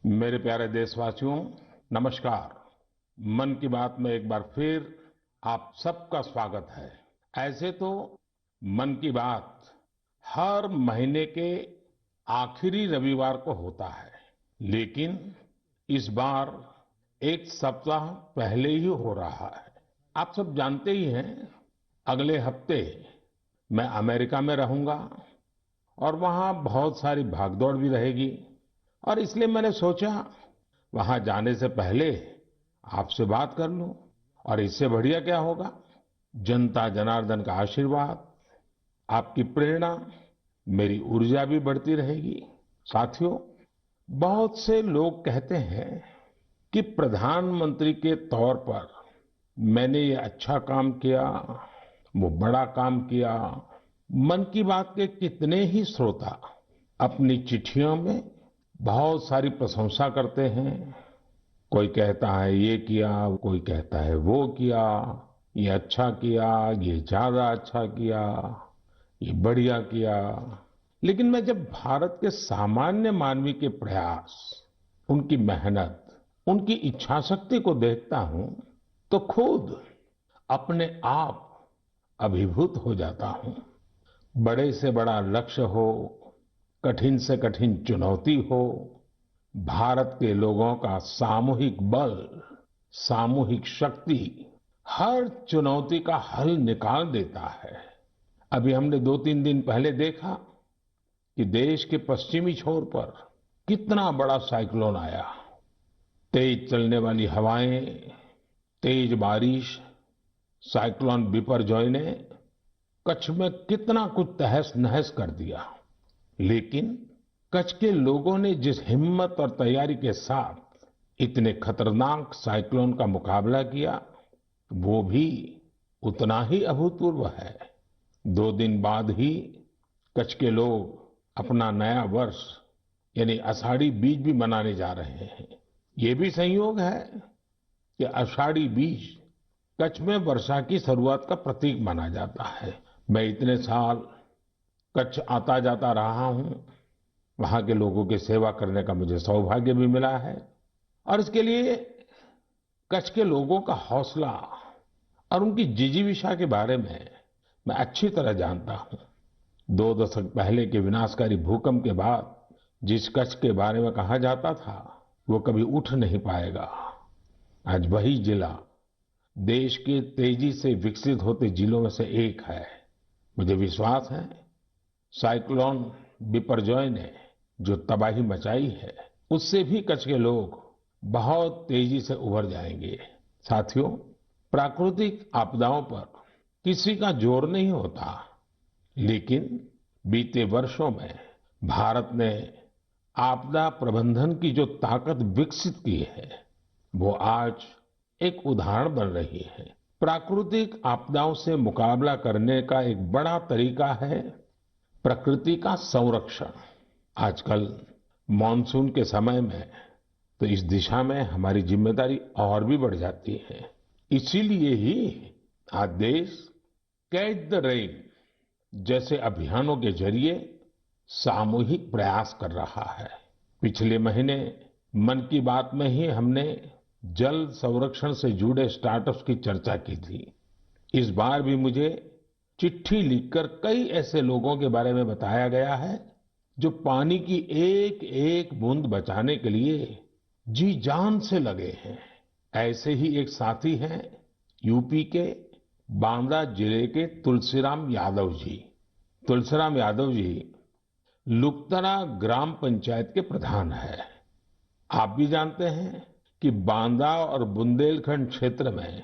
मेरे प्यारे देशवासियों, नमस्कार। मन की बात में एक बार फिर आप सबका स्वागत है। ऐसे तो मन की बात हर महीने के आखिरी रविवार को होता है, लेकिन इस बार एक सप्ताह पहले ही हो रहा है। आप सब जानते ही हैं, अगले हफ्ते मैं अमेरिका में रहूंगा और वहाँ बहुत सारी भागदौड़ भी रहेगी। और इसलिए मैंने सोचा वहां जाने से पहले आपसे बात कर लूं। और इससे बढ़िया क्या होगा, जनता जनार्दन का आशीर्वाद, आपकी प्रेरणा, मेरी ऊर्जा भी बढ़ती रहेगी। साथियों, बहुत से लोग कहते हैं कि प्रधानमंत्री के तौर पर मैंने ये अच्छा काम किया, वो बड़ा काम किया। मन की बात के कितने ही श्रोता अपनी चिट्ठियों में बहुत सारी प्रशंसा करते हैं। कोई कहता है ये किया, कोई कहता है वो किया, ये अच्छा किया, ये ज्यादा अच्छा किया, ये बढ़िया किया। लेकिन मैं जब भारत के सामान्य मानवी के प्रयास, उनकी मेहनत, उनकी इच्छा शक्ति को देखता हूं तो खुद अपने आप अभिभूत हो जाता हूं। बड़े से बड़ा लक्ष्य हो, कठिन से कठिन चुनौती हो, भारत के लोगों का सामूहिक बल, सामूहिक शक्ति हर चुनौती का हल निकाल देता है। अभी हमने 2-3 दिन पहले देखा कि देश के पश्चिमी छोर पर कितना बड़ा साइक्लोन आया। तेज चलने वाली हवाएं, तेज बारिश, साइक्लोन बिपरजॉय ने कच्छ में कितना कुछ तहस नहस कर दिया। लेकिन कच्छ के लोगों ने जिस हिम्मत और तैयारी के साथ इतने खतरनाक साइक्लोन का मुकाबला किया, वो भी उतना ही अभूतपूर्व है। 2 दिन बाद ही कच्छ के लोग अपना नया वर्ष यानी आषाढ़ी बीज भी मनाने जा रहे हैं। ये भी संयोग है कि आषाढ़ी बीज कच्छ में वर्षा की शुरुआत का प्रतीक माना जाता है। मैं इतने साल कच्छ आता जाता रहा हूं, वहां के लोगों की सेवा करने का मुझे सौभाग्य भी मिला है। और इसके लिए कच्छ के लोगों का हौसला और उनकी जिजीविषा के बारे में मैं अच्छी तरह जानता हूं। 2 दशक पहले के विनाशकारी भूकंप के बाद जिस कच्छ के बारे में कहा जाता था वो कभी उठ नहीं पाएगा, आज वही जिला देश के तेजी से विकसित होते जिलों में से एक है। मुझे विश्वास है साइक्लोन बिपरजॉय ने जो तबाही मचाई है, उससे भी कच्छ के लोग बहुत तेजी से उभर जाएंगे। साथियों, प्राकृतिक आपदाओं पर किसी का जोर नहीं होता, लेकिन बीते वर्षों में भारत ने आपदा प्रबंधन की जो ताकत विकसित की है, वो आज एक उदाहरण बन रही है। प्राकृतिक आपदाओं से मुकाबला करने का एक बड़ा तरीका है प्रकृति का संरक्षण। आजकल मानसून के समय में तो इस दिशा में हमारी जिम्मेदारी और भी बढ़ जाती है। इसीलिए ही आज देश कैच द रेन जैसे अभियानों के जरिए सामूहिक प्रयास कर रहा है। पिछले महीने मन की बात में ही हमने जल संरक्षण से जुड़े स्टार्टअप्स की चर्चा की थी। इस बार भी मुझे चिट्ठी लिखकर कई ऐसे लोगों के बारे में बताया गया है जो पानी की एक एक बूंद बचाने के लिए जी जान से लगे हैं। ऐसे ही एक साथी हैं यूपी के बांदा जिले के तुलसीराम यादव जी। तुलसीराम यादव जी लुकतरा ग्राम पंचायत के प्रधान है। आप भी जानते हैं कि बांदा और बुंदेलखंड क्षेत्र में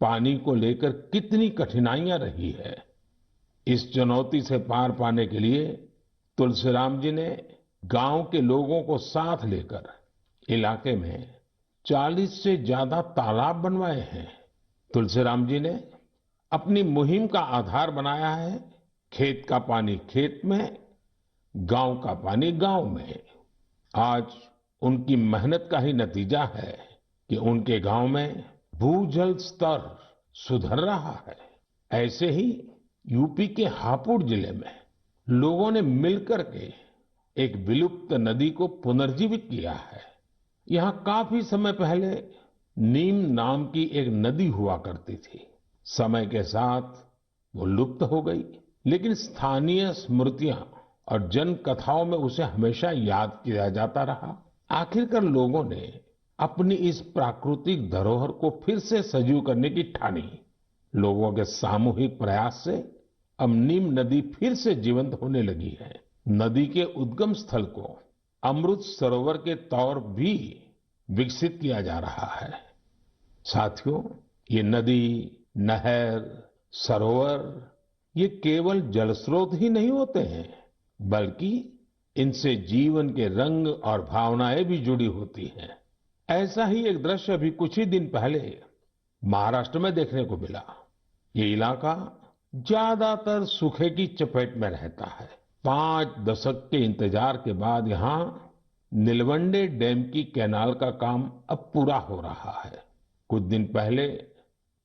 पानी को लेकर कितनी कठिनाइयां रही है। इस चुनौती से पार पाने के लिए तुलसीराम जी ने गांव के लोगों को साथ लेकर इलाके में 40 से ज्यादा तालाब बनवाए हैं। तुलसीराम जी ने अपनी मुहिम का आधार बनाया है खेत का पानी खेत में, गांव का पानी गांव में। आज उनकी मेहनत का ही नतीजा है कि उनके गांव में भूजल स्तर सुधर रहा है। ऐसे ही यूपी के हापुड़ जिले में लोगों ने मिलकर के एक विलुप्त नदी को पुनर्जीवित किया है। यहाँ काफी समय पहले नीम नाम की एक नदी हुआ करती थी। समय के साथ वो लुप्त हो गई, लेकिन स्थानीय स्मृतियां और जन कथाओं में उसे हमेशा याद किया जाता रहा। आखिरकार लोगों ने अपनी इस प्राकृतिक धरोहर को फिर से सजीव करने की ठानी। लोगों के सामूहिक प्रयास से अब नीम नदी फिर से जीवंत होने लगी है। नदी के उद्गम स्थल को अमृत सरोवर के तौर भी विकसित किया जा रहा है। साथियों, ये नदी, नहर, सरोवर, ये केवल जल स्रोत ही नहीं होते हैं, बल्कि इनसे जीवन के रंग और भावनाएं भी जुड़ी होती हैं। ऐसा ही एक दृश्य अभी कुछ ही दिन पहले महाराष्ट्र में देखने को मिला। ये इलाका ज्यादातर सूखे की चपेट में रहता है। 5 दशक के इंतजार के बाद यहाँ नीलवंडे डैम की कैनाल का काम अब पूरा हो रहा है। कुछ दिन पहले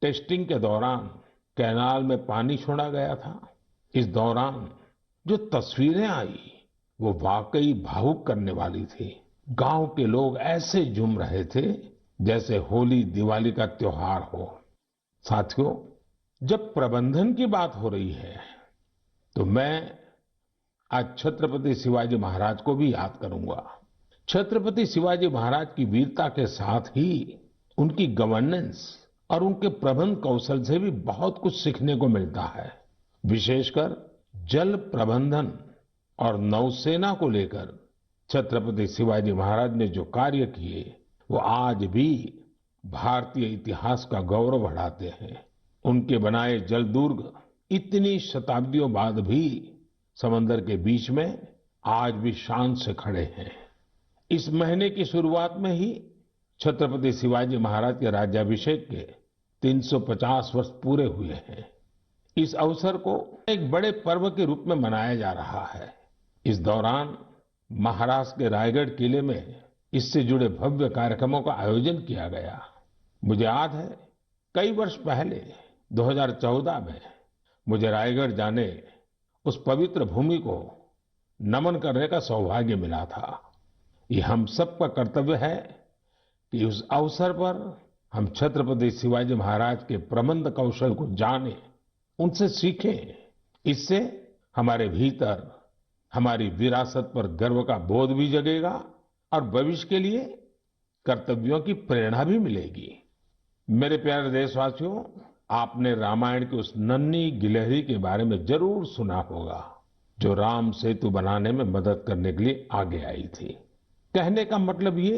टेस्टिंग के दौरान कैनाल में पानी छोड़ा गया था। इस दौरान जो तस्वीरें आई वो वाकई भावुक करने वाली थी। गांव के लोग ऐसे झूम रहे थे जैसे होली दिवाली का त्योहार हो। साथियों, जब प्रबंधन की बात हो रही है तो मैं आज छत्रपति शिवाजी महाराज को भी याद करूंगा। छत्रपति शिवाजी महाराज की वीरता के साथ ही उनकी गवर्नेंस और उनके प्रबंध कौशल से भी बहुत कुछ सीखने को मिलता है। विशेषकर जल प्रबंधन और नौसेना को लेकर छत्रपति शिवाजी महाराज ने जो कार्य किए वो आज भी भारतीय इतिहास का गौरव बढ़ाते हैं। उनके बनाए जल दुर्ग इतनी शताब्दियों बाद भी समंदर के बीच में आज भी शान से खड़े हैं। इस महीने की शुरुआत में ही छत्रपति शिवाजी महाराज के राज्याभिषेक के 350 वर्ष पूरे हुए हैं। इस अवसर को एक बड़े पर्व के रूप में मनाया जा रहा है। इस दौरान महाराष्ट्र के रायगढ़ किले में इससे जुड़े भव्य कार्यक्रमों का आयोजन किया गया। मुझे याद है, कई वर्ष पहले 2014 में मुझे रायगढ़ जाने, उस पवित्र भूमि को नमन करने का सौभाग्य मिला था। ये हम सबका कर्तव्य है कि उस अवसर पर हम छत्रपति शिवाजी महाराज के प्रबंध कौशल को जानें, उनसे सीखें। इससे हमारे भीतर हमारी विरासत पर गर्व का बोध भी जगेगा और भविष्य के लिए कर्तव्यों की प्रेरणा भी मिलेगी। मेरे प्यारे देशवासियों, आपने रामायण की उस नन्ही गिलहरी के बारे में जरूर सुना होगा जो राम सेतु बनाने में मदद करने के लिए आगे आई थी। कहने का मतलब ये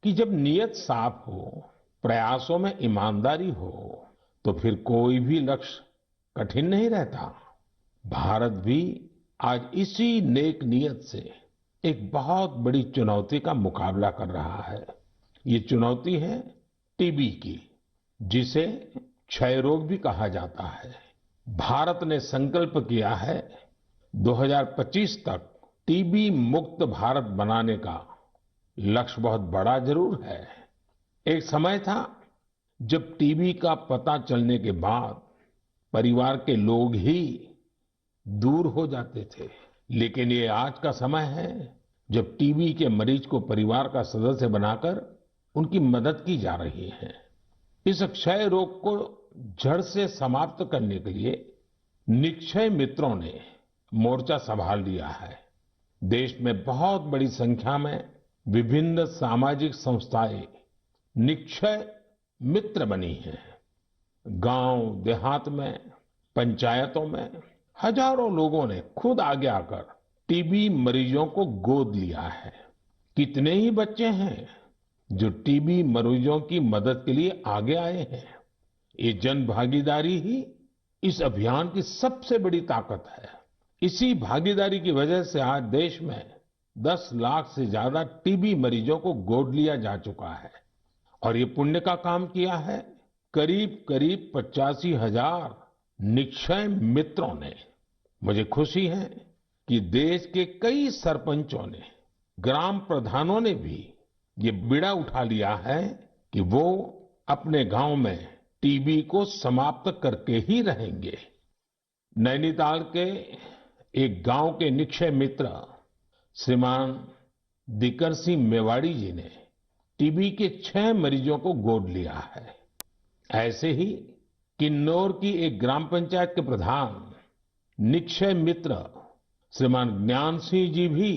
कि जब नीयत साफ हो, प्रयासों में ईमानदारी हो, तो फिर कोई भी लक्ष्य कठिन नहीं रहता। भारत भी आज इसी नेक नियत से एक बहुत बड़ी चुनौती का मुकाबला कर रहा है। ये चुनौती है टीबी की, जिसे क्षय रोग भी कहा जाता है। भारत ने संकल्प किया है 2025 तक टीबी मुक्त भारत बनाने का। लक्ष्य बहुत बड़ा जरूर है। एक समय था जब टीबी का पता चलने के बाद परिवार के लोग ही दूर हो जाते थे, लेकिन ये आज का समय है जब टीबी के मरीज को परिवार का सदस्य बनाकर उनकी मदद की जा रही है। इस क्षय रोग को जड़ से समाप्त करने के लिए निक्षय मित्रों ने मोर्चा संभाल लिया है। देश में बहुत बड़ी संख्या में विभिन्न सामाजिक संस्थाएं निक्षय मित्र बनी हैं। गांव देहात में, पंचायतों में हजारों लोगों ने खुद आगे आकर टीबी मरीजों को गोद लिया है। कितने ही बच्चे हैं जो टीबी मरीजों की मदद के लिए आगे आए हैं। ये जन भागीदारी ही इस अभियान की सबसे बड़ी ताकत है। इसी भागीदारी की वजह से आज देश में 10 लाख से ज्यादा टीबी मरीजों को गोद लिया जा चुका है। और ये पुण्य का काम किया है करीब करीब 85,000 निक्षय मित्रों ने। मुझे खुशी है कि देश के कई सरपंचों ने, ग्राम प्रधानों ने भी ये बीड़ा उठा लिया है कि वो अपने गांव में टीबी को समाप्त करके ही रहेंगे। नैनीताल के एक गांव के निक्षय मित्र श्रीमान दीकर सिंह मेवाड़ी जी ने टीबी के 6 मरीजों को गोद लिया है। ऐसे ही किन्नौर की एक ग्राम पंचायत के प्रधान निक्षय मित्र श्रीमान ज्ञान सिंह जी भी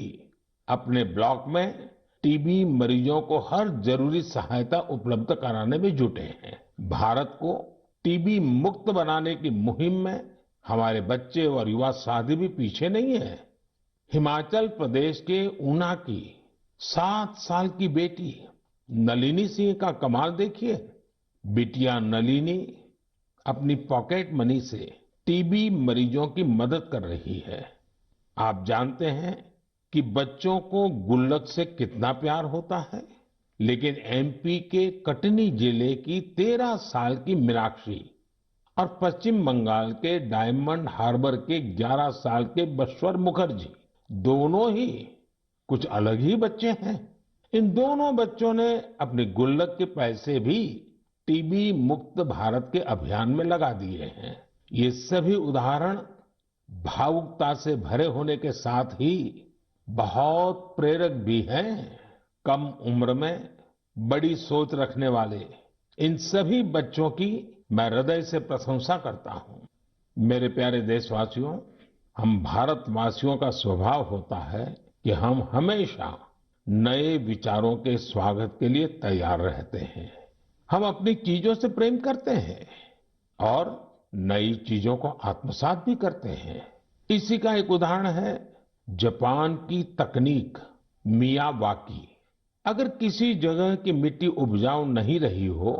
अपने ब्लॉक में टीबी मरीजों को हर जरूरी सहायता उपलब्ध कराने में जुटे हैं। भारत को टीबी मुक्त बनाने की मुहिम में हमारे बच्चे और युवा साथी भी पीछे नहीं है। हिमाचल प्रदेश के ऊना की 7 साल की बेटी नलिनी सिंह का कमाल देखिए। बिटिया नलिनी अपनी पॉकेट मनी से टीबी मरीजों की मदद कर रही है। आप जानते हैं कि बच्चों को गुल्लक से कितना प्यार होता है, लेकिन एमपी के कटनी जिले की 13 साल की मीनाक्षी और पश्चिम बंगाल के डायमंड हार्बर के 11 साल के बश्वर मुखर्जी दोनों ही कुछ अलग ही बच्चे हैं। इन दोनों बच्चों ने अपने गुल्लक के पैसे भी टीबी मुक्त भारत के अभियान में लगा दिए हैं। ये सभी उदाहरण भावुकता से भरे होने के साथ ही बहुत प्रेरक भी हैं। कम उम्र में बड़ी सोच रखने वाले इन सभी बच्चों की मैं हृदय से प्रशंसा करता हूं। मेरे प्यारे देशवासियों, हम भारतवासियों का स्वभाव होता है कि हम हमेशा नए विचारों के स्वागत के लिए तैयार रहते हैं। हम अपनी चीजों से प्रेम करते हैं और नई चीजों को आत्मसात भी करते हैं। इसी का एक उदाहरण है जापान की तकनीक मियावाकी। अगर किसी जगह की मिट्टी उपजाऊ नहीं रही हो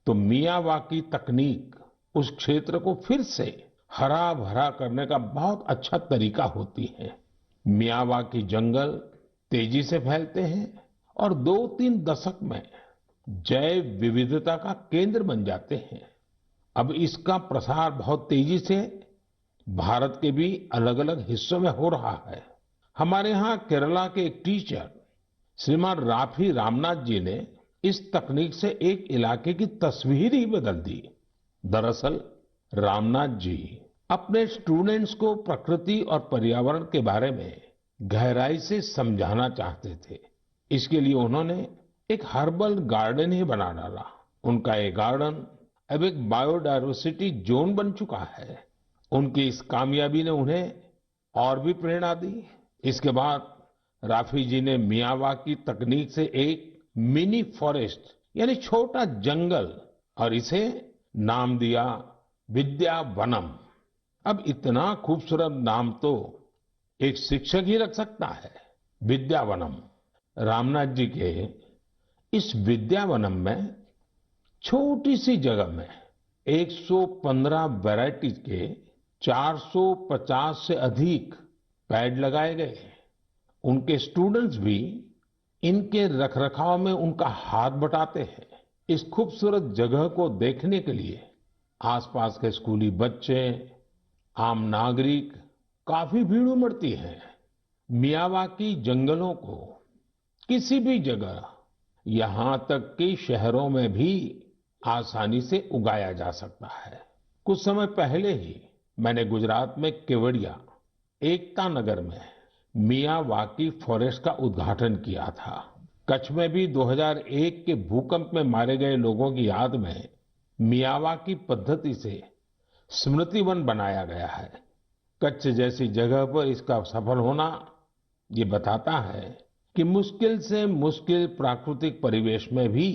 तो मियावाकी तकनीक उस क्षेत्र को फिर से हरा भरा करने का बहुत अच्छा तरीका होती है। मियावाकी जंगल तेजी से फैलते हैं और 2-3 दशक में जैव विविधता का केंद्र बन जाते हैं। अब इसका प्रसार बहुत तेजी से भारत के भी अलग अलग हिस्सों में हो रहा है। हमारे यहाँ केरला के एक टीचर श्रीमान राफी रामनाथ जी ने इस तकनीक से एक इलाके की तस्वीर ही बदल दी। दरअसल रामनाथ जी अपने स्टूडेंट्स को प्रकृति और पर्यावरण के बारे में गहराई से समझाना चाहते थे। इसके लिए उन्होंने एक हर्बल गार्डन ही बना डाला। उनका ये गार्डन अब एक बायोडायवर्सिटी जोन बन चुका है। उनकी इस कामयाबी ने उन्हें और भी प्रेरणा दी। इसके बाद राफी जी ने मियावाकी तकनीक से एक मिनी फॉरेस्ट यानी छोटा जंगल और इसे नाम दिया विद्यावनम। अब इतना खूबसूरत नाम तो एक शिक्षक ही रख सकता है, विद्यावनम। रामनाथ जी के इस विद्यावनम में छोटी सी जगह में 115 वैरायटी के 450 से अधिक पेड़ लगाए गए। उनके स्टूडेंट्स भी इनके रखरखाव में उनका हाथ बटाते हैं। इस खूबसूरत जगह को देखने के लिए आसपास के स्कूली बच्चे, आम नागरिक काफी भीड़ उमड़ती है। मियावाकी जंगलों को किसी भी जगह, यहाँ तक कि शहरों में भी आसानी से उगाया जा सकता है। कुछ समय पहले ही मैंने गुजरात में केवड़िया एकता नगर में मियावाकी फॉरेस्ट का उद्घाटन किया था। कच्छ में भी 2001 के भूकंप में मारे गए लोगों की याद में मियावाकी पद्धति से स्मृति वन बनाया गया है। कच्छ जैसी जगह पर इसका सफल होना ये बताता है कि मुश्किल से मुश्किल प्राकृतिक परिवेश में भी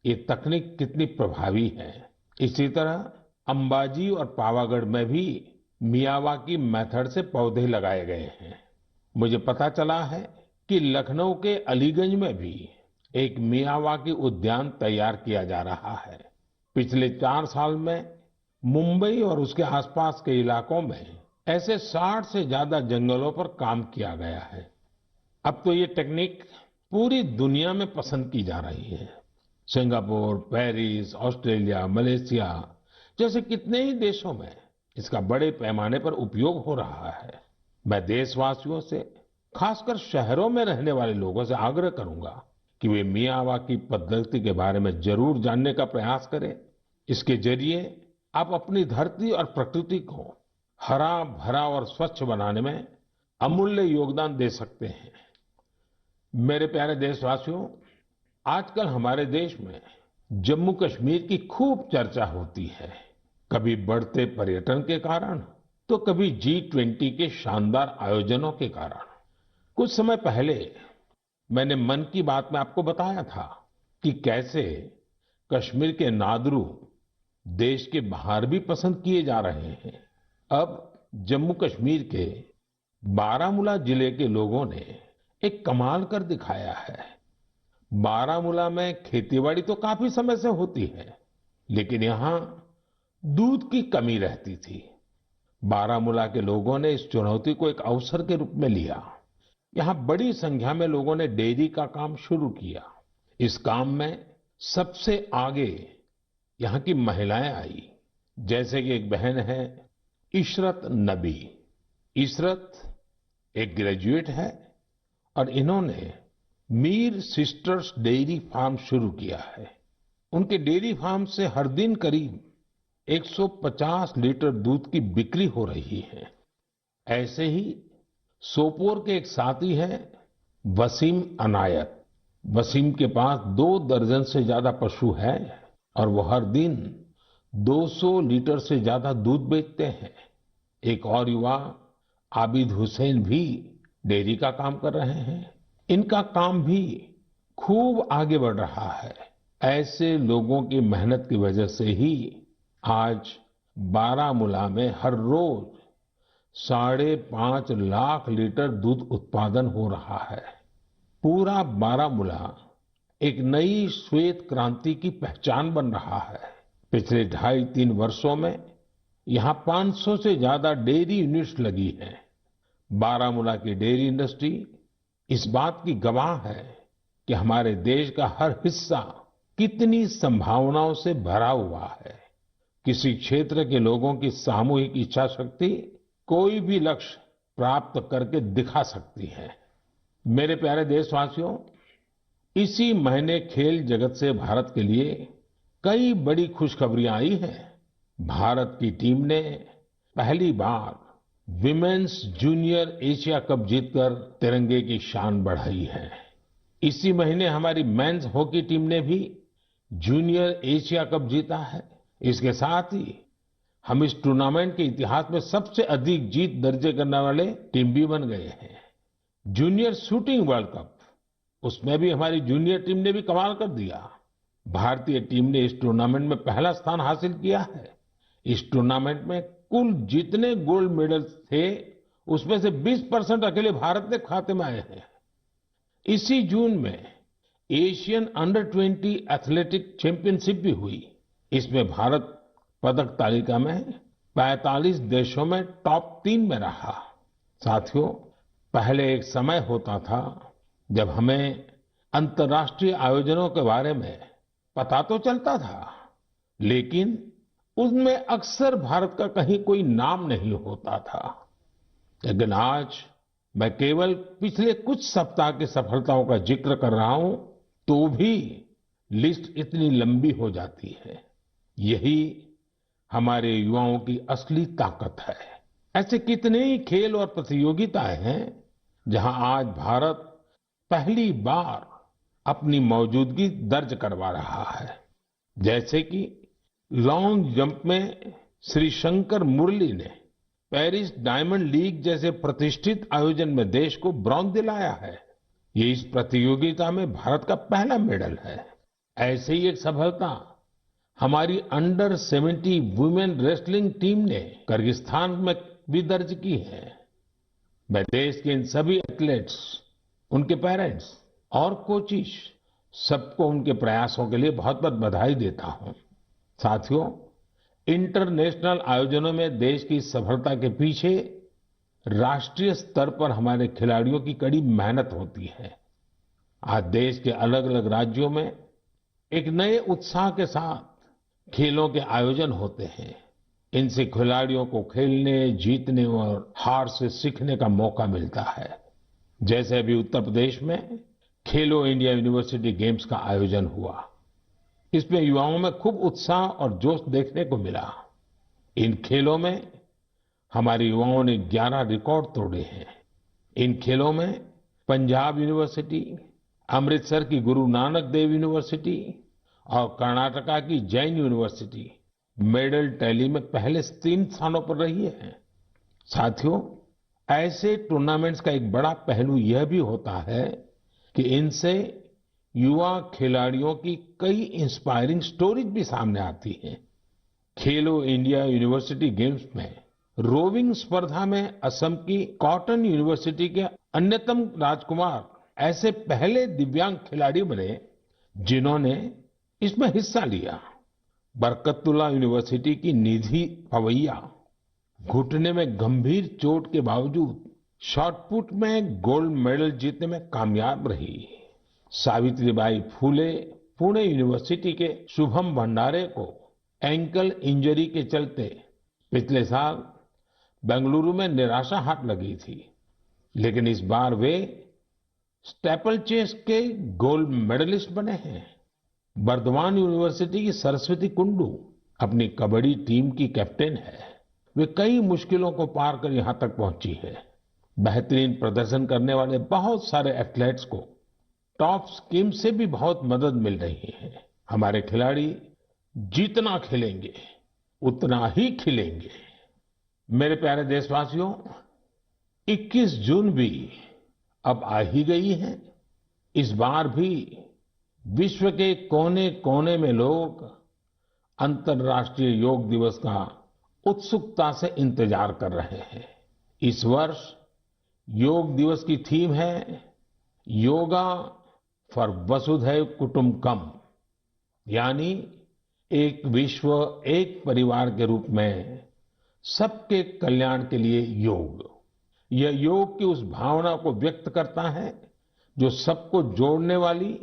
ये तकनीक कितनी प्रभावी है। इसी तरह अंबाजी और पावागढ़ में भी मियावाकी मेथड से पौधे लगाए गए हैं। मुझे पता चला है कि लखनऊ के अलीगंज में भी एक मियावाकी उद्यान तैयार किया जा रहा है। पिछले 4 साल में मुंबई और उसके आसपास के इलाकों में ऐसे 60 से ज्यादा जंगलों पर काम किया गया है। अब तो ये टेक्निक पूरी दुनिया में पसंद की जा रही है। सिंगापुर, पेरिस, ऑस्ट्रेलिया, मलेशिया जैसे कितने ही देशों में इसका बड़े पैमाने पर उपयोग हो रहा है। मैं देशवासियों से, खासकर शहरों में रहने वाले लोगों से आग्रह करूंगा कि वे मियावाकी पद्धति के बारे में जरूर जानने का प्रयास करें। इसके जरिए आप अपनी धरती और प्रकृति को हरा भरा और स्वच्छ बनाने में अमूल्य योगदान दे सकते हैं। मेरे प्यारे देशवासियों, आजकल हमारे देश में जम्मू कश्मीर की खूब चर्चा होती है। कभी बढ़ते पर्यटन के कारण, तो कभी G20 के शानदार आयोजनों के कारण। कुछ समय पहले मैंने मन की बात में आपको बताया था कि कैसे कश्मीर के नादरू देश के बाहर भी पसंद किए जा रहे हैं। अब जम्मू कश्मीर के बारामूला जिले के लोगों ने एक कमाल कर दिखाया है। बारामूला में खेतीबाड़ी तो काफी समय से होती है, लेकिन यहाँ दूध की कमी रहती थी। बारामूला के लोगों ने इस चुनौती को एक अवसर के रूप में लिया। यहाँ बड़ी संख्या में लोगों ने डेयरी का काम शुरू किया। इस काम में सबसे आगे यहाँ की महिलाएं आई। जैसे कि एक बहन है इशरत नबी। इशरत एक ग्रेजुएट है और इन्होंने मीर सिस्टर्स डेयरी फार्म शुरू किया है। उनके डेयरी फार्म से हर दिन करीब 150 लीटर दूध की बिक्री हो रही है। ऐसे ही सोपोर के एक साथी हैं वसीम अनायत। वसीम के पास 2 दर्जन से ज्यादा पशु हैं और वो हर दिन 200 लीटर से ज्यादा दूध बेचते हैं। एक और युवा आबिद हुसैन भी डेयरी का काम कर रहे हैं। इनका काम भी खूब आगे बढ़ रहा है। ऐसे लोगों की मेहनत की वजह से ही आज बारामूला में हर रोज 5.5 लाख लीटर दूध उत्पादन हो रहा है। पूरा बारामूला एक नई श्वेत क्रांति की पहचान बन रहा है। पिछले 2.5-3 वर्षों में यहाँ 500 से ज्यादा डेयरी यूनिट्स लगी हैं। बारामूला की डेयरी इंडस्ट्री इस बात की गवाह है कि हमारे देश का हर हिस्सा कितनी संभावनाओं से भरा हुआ है। किसी क्षेत्र के लोगों की सामूहिक इच्छा शक्ति कोई भी लक्ष्य प्राप्त करके दिखा सकती है। मेरे प्यारे देशवासियों, इसी महीने खेल जगत से भारत के लिए कई बड़ी खुशखबरियां आई हैं। भारत की टीम ने पहली बार विमेन्स जूनियर एशिया कप जीतकर तिरंगे की शान बढ़ाई है। इसी महीने हमारी मेंस हॉकी टीम ने भी जूनियर एशिया कप जीता है। इसके साथ ही हम इस टूर्नामेंट के इतिहास में सबसे अधिक जीत दर्ज करने वाले टीम भी बन गए हैं। जूनियर शूटिंग वर्ल्ड कप, उसमें भी हमारी जूनियर टीम ने भी कमाल कर दिया। भारतीय टीम ने इस टूर्नामेंट में पहला स्थान हासिल किया है। इस टूर्नामेंट में कुल जितने गोल्ड मेडल्स थे, उसमें से 20% अकेले भारत के खाते में आए हैं। इसी जून में एशियन अंडर 20 एथलेटिक चैंपियनशिप भी हुई। इसमें भारत पदक तालिका में 45 देशों में टॉप 3 में रहा। साथियों, पहले एक समय होता था जब हमें अंतर्राष्ट्रीय आयोजनों के बारे में पता तो चलता था, लेकिन उसमें अक्सर भारत का कहीं कोई नाम नहीं होता था। लेकिन आज मैं केवल पिछले कुछ सप्ताह की सफलताओं का जिक्र कर रहा हूं, तो भी लिस्ट इतनी लंबी हो जाती है। यही हमारे युवाओं की असली ताकत है। ऐसे कितने ही खेल और प्रतियोगिताएं हैं जहां आज भारत पहली बार अपनी मौजूदगी दर्ज करवा रहा है। जैसे कि लॉन्ग जंप में श्री शंकर मुरली ने पेरिस डायमंड लीग जैसे प्रतिष्ठित आयोजन में देश को ब्रॉन्ज दिलाया है। ये इस प्रतियोगिता में भारत का पहला मेडल है। ऐसे ही एक सफलता हमारी अंडर 70 वुमेन रेसलिंग टीम ने किर्गिस्तान में भी दर्ज की है। मैं देश के इन सभी एथलीट्स, उनके पेरेंट्स और कोचेस, सबको उनके प्रयासों के लिए बहुत बहुत बधाई देता हूं। साथियों, इंटरनेशनल आयोजनों में देश की सफलता के पीछे राष्ट्रीय स्तर पर हमारे खिलाड़ियों की कड़ी मेहनत होती है। आज देश के अलग अलग राज्यों में एक नए उत्साह के साथ खेलों के आयोजन होते हैं। इनसे खिलाड़ियों को खेलने, जीतने और हार से सीखने का मौका मिलता है। जैसे अभी उत्तर प्रदेश में खेलो इंडिया यूनिवर्सिटी गेम्स का आयोजन हुआ। इसमें युवाओं में खूब उत्साह और जोश देखने को मिला। इन खेलों में हमारे युवाओं ने 11 रिकॉर्ड तोड़े हैं। इन खेलों में पंजाब यूनिवर्सिटी अमृतसर की गुरु नानक देव यूनिवर्सिटी और कर्नाटका की जैन यूनिवर्सिटी मेडल टैली में पहले 3 स्थानों पर रही है। साथियों, ऐसे टूर्नामेंट्स का एक बड़ा पहलू यह भी होता है कि इनसे युवा खिलाड़ियों की कई इंस्पायरिंग स्टोरीज भी सामने आती हैं। खेलो इंडिया यूनिवर्सिटी गेम्स में रोविंग स्पर्धा में असम की कॉटन यूनिवर्सिटी के अन्यतम राजकुमार ऐसे पहले दिव्यांग खिलाड़ी बने जिन्होंने इसमें हिस्सा लिया। बरकतुल्ला यूनिवर्सिटी की निधि पवैया घुटने में गंभीर चोट के बावजूद शॉटपुट में गोल्ड मेडल जीतने में कामयाब रही। सावित्रीबाई फूले पुणे यूनिवर्सिटी के शुभम भंडारे को एंकल इंजरी के चलते पिछले साल बेंगलुरु में निराशा हाथ लगी थी, लेकिन इस बार वे स्टेपल चेस के गोल्ड मेडलिस्ट बने हैं। बर्दवान यूनिवर्सिटी की सरस्वती कुंडू अपनी कबड्डी टीम की कैप्टन है। वे कई मुश्किलों को पार कर यहां तक पहुंची है। बेहतरीन प्रदर्शन करने वाले बहुत सारे एथलेट्स को टॉप स्कीम से भी बहुत मदद मिल रही है। हमारे खिलाड़ी जितना खेलेंगे उतना ही खिलेंगे। मेरे प्यारे देशवासियों, 21 जून भी अब आ ही गई है। इस बार भी विश्व के कोने कोने में लोग अंतर्राष्ट्रीय योग दिवस का उत्सुकता से इंतजार कर रहे हैं। इस वर्ष योग दिवस की थीम है योगा फॉर वसुधैव कुटुंबकम, यानी एक विश्व एक परिवार के रूप में सबके कल्याण के लिए योग। यह योग की उस भावना को व्यक्त करता है जो सबको जोड़ने वाली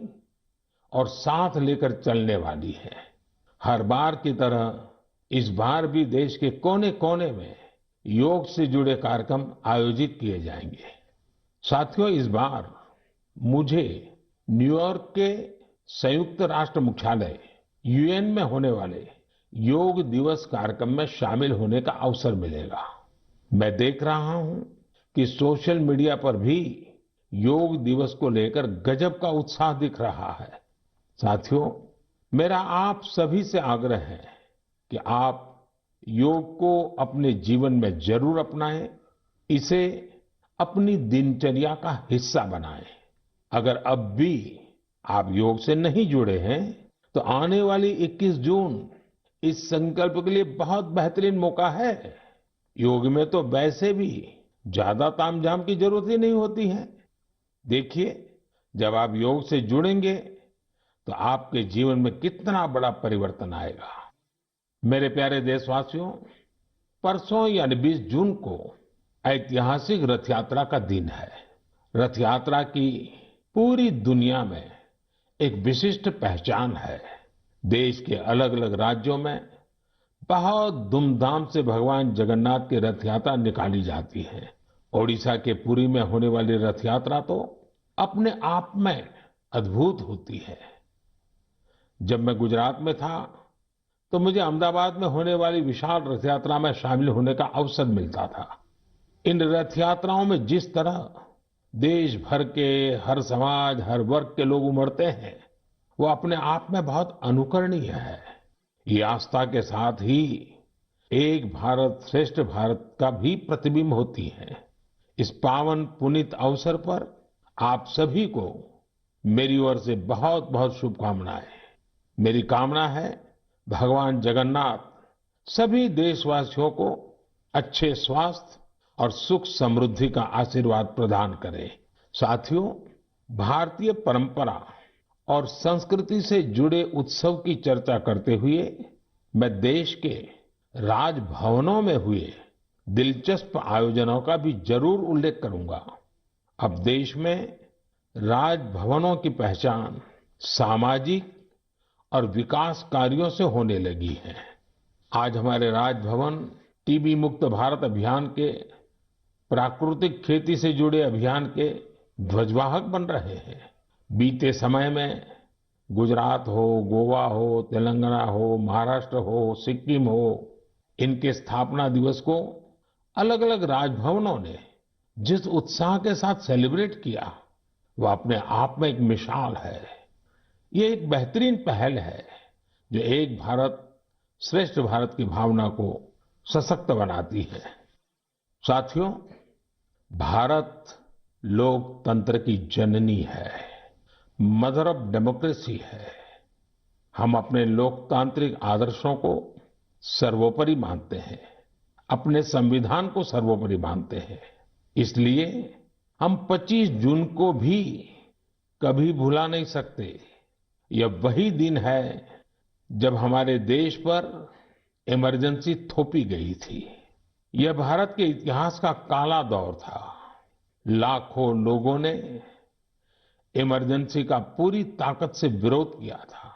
और साथ लेकर चलने वाली है। हर बार की तरह इस बार भी देश के कोने कोने में योग से जुड़े कार्यक्रम आयोजित किए जाएंगे। साथियों, इस बार मुझे न्यूयॉर्क के संयुक्त राष्ट्र मुख्यालय यूएन में होने वाले योग दिवस कार्यक्रम में शामिल होने का अवसर मिलेगा। मैं देख रहा हूं कि सोशल मीडिया पर भी योग दिवस को लेकर गजब का उत्साह दिख रहा है। साथियों, मेरा आप सभी से आग्रह है कि आप योग को अपने जीवन में जरूर अपनाएं, इसे अपनी दिनचर्या का हिस्सा बनाएं। अगर अब भी आप योग से नहीं जुड़े हैं तो आने वाली 21 जून इस संकल्प के लिए बहुत बेहतरीन मौका है। योग में तो वैसे भी ज्यादा तामझाम की जरूरत ही नहीं होती है। देखिए, जब आप योग से जुड़ेंगे तो आपके जीवन में कितना बड़ा परिवर्तन आएगा। मेरे प्यारे देशवासियों, परसों यानी 20 जून को ऐतिहासिक रथ यात्रा का दिन है। रथ यात्रा की पूरी दुनिया में एक विशिष्ट पहचान है। देश के अलग अलग राज्यों में बहुत धूमधाम से भगवान जगन्नाथ की रथ यात्रा निकाली जाती है। ओडिशा के पुरी में होने वाली रथ यात्रा तो अपने आप में अद्भुत होती है। जब मैं गुजरात में था तो मुझे अहमदाबाद में होने वाली विशाल रथ यात्रा में शामिल होने का अवसर मिलता था। इन रथ यात्राओं में जिस तरह देश भर के हर समाज, हर वर्ग के लोग उमड़ते हैं, वो अपने आप में बहुत अनुकरणीय है। ये आस्था के साथ ही एक भारत श्रेष्ठ भारत का भी प्रतिबिंब होती है। इस पावन पुनीत अवसर पर आप सभी को मेरी ओर से बहुत बहुत शुभकामनाएं। मेरी कामना है भगवान जगन्नाथ सभी देशवासियों को अच्छे स्वास्थ्य और सुख समृद्धि का आशीर्वाद प्रदान करें। साथियों, भारतीय परंपरा और संस्कृति से जुड़े उत्सव की चर्चा करते हुए मैं देश के राजभवनों में हुए दिलचस्प आयोजनों का भी जरूर उल्लेख करूंगा। अब देश में राजभवनों की पहचान सामाजिक और विकास कार्यों से होने लगी है। आज हमारे राजभवन टीबी मुक्त भारत अभियान के, प्राकृतिक खेती से जुड़े अभियान के ध्वजवाहक बन रहे हैं। बीते समय में गुजरात हो, गोवा हो, तेलंगाना हो, महाराष्ट्र हो, सिक्किम हो, इनके स्थापना दिवस को अलग अलग राजभवनों ने जिस उत्साह के साथ सेलिब्रेट किया, वो अपने आप में एक मिसाल है। ये एक बेहतरीन पहल है जो एक भारत श्रेष्ठ भारत की भावना को सशक्त बनाती है। साथियों, भारत लोकतंत्र की जननी है, मदर ऑफ डेमोक्रेसी है। हम अपने लोकतांत्रिक आदर्शों को सर्वोपरि मानते हैं, अपने संविधान को सर्वोपरि मानते हैं। इसलिए हम 25 जून को भी कभी भुला नहीं सकते। यह वही दिन है जब हमारे देश पर इमरजेंसी थोपी गई थी। यह भारत के इतिहास का काला दौर था। लाखों लोगों ने इमरजेंसी का पूरी ताकत से विरोध किया था।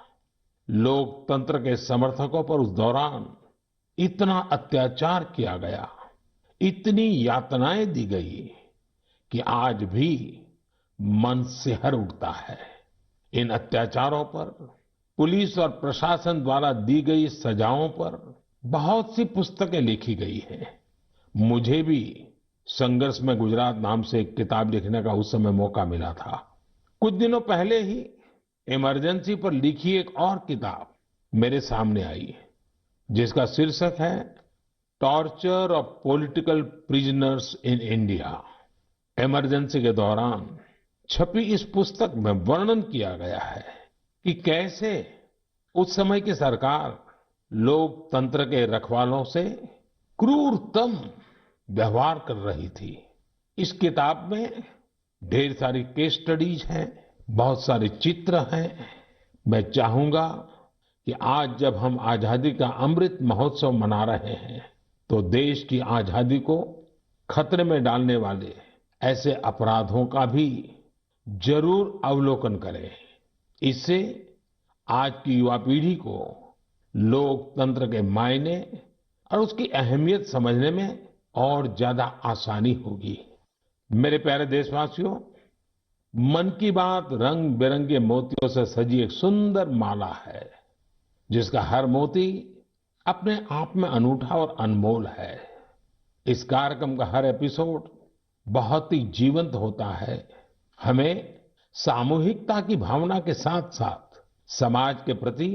लोकतंत्र के समर्थकों पर उस दौरान इतना अत्याचार किया गया, इतनी यातनाएं दी गई कि आज भी मन सिहर उठता है। इन अत्याचारों पर, पुलिस और प्रशासन द्वारा दी गई सजाओं पर बहुत सी पुस्तकें लिखी गई हैं। मुझे भी संघर्ष में गुजरात नाम से एक किताब लिखने का उस समय मौका मिला था। कुछ दिनों पहले ही इमरजेंसी पर लिखी एक और किताब मेरे सामने आई, जिसका शीर्षक है torture of political prisoners in India. Emergency के दौरान छपी इस पुस्तक में वर्णन किया गया है कि कैसे उस समय की सरकार लोकतंत्र के रखवालों से क्रूरतम व्यवहार कर रही थी। इस किताब में ढेर सारी केस स्टडीज हैं, बहुत सारे चित्र हैं। मैं चाहूंगा कि आज जब हम आजादी का अमृत महोत्सव मना रहे हैं, तो देश की आजादी को खतरे में डालने वाले ऐसे अपराधों का भी जरूर अवलोकन करें। इससे आज की युवा पीढ़ी को लोकतंत्र के मायने और उसकी अहमियत समझने में और ज्यादा आसानी होगी। मेरे प्यारे देशवासियों, मन की बात रंग बिरंगे मोतियों से सजी एक सुंदर माला है, जिसका हर मोती अपने आप में अनूठा और अनमोल है। इस कार्यक्रम का हर एपिसोड बहुत ही जीवंत होता है, हमें सामूहिकता की भावना के साथ साथ समाज के प्रति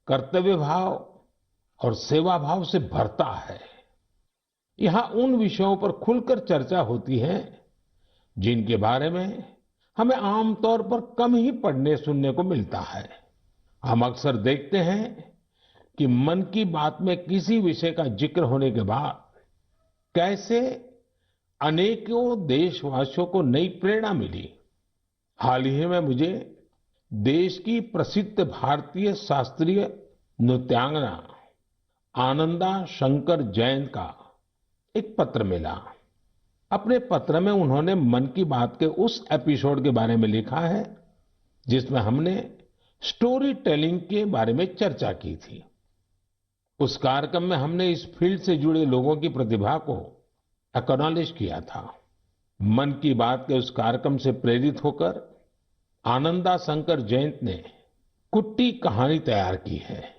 कर्तव्य भाव और सेवा भाव से भरता है। यहाँ उन विषयों पर खुलकर चर्चा होती है जिनके बारे में हमें आमतौर पर कम ही पढ़ने सुनने को मिलता है। हम अक्सर देखते हैं कि मन की बात में किसी विषय का जिक्र होने के बाद कैसे अनेकों देशवासियों को नई प्रेरणा मिली। हाल ही में मुझे देश की प्रसिद्ध भारतीय शास्त्रीय नृत्यांगना आनंदा शंकर जयंत का एक पत्र मिला। अपने पत्र में उन्होंने मन की बात के उस एपिसोड के बारे में लिखा है जिसमें हमने स्टोरी टेलिंग के बारे में चर्चा की थी। उस कार्यक्रम में हमने इस फील्ड से जुड़े लोगों की प्रतिभा को एक्नॉलेज किया था। मन की बात के उस कार्यक्रम से प्रेरित होकर आनंदा शंकर जयंत ने कुट्टी कहानी तैयार की है।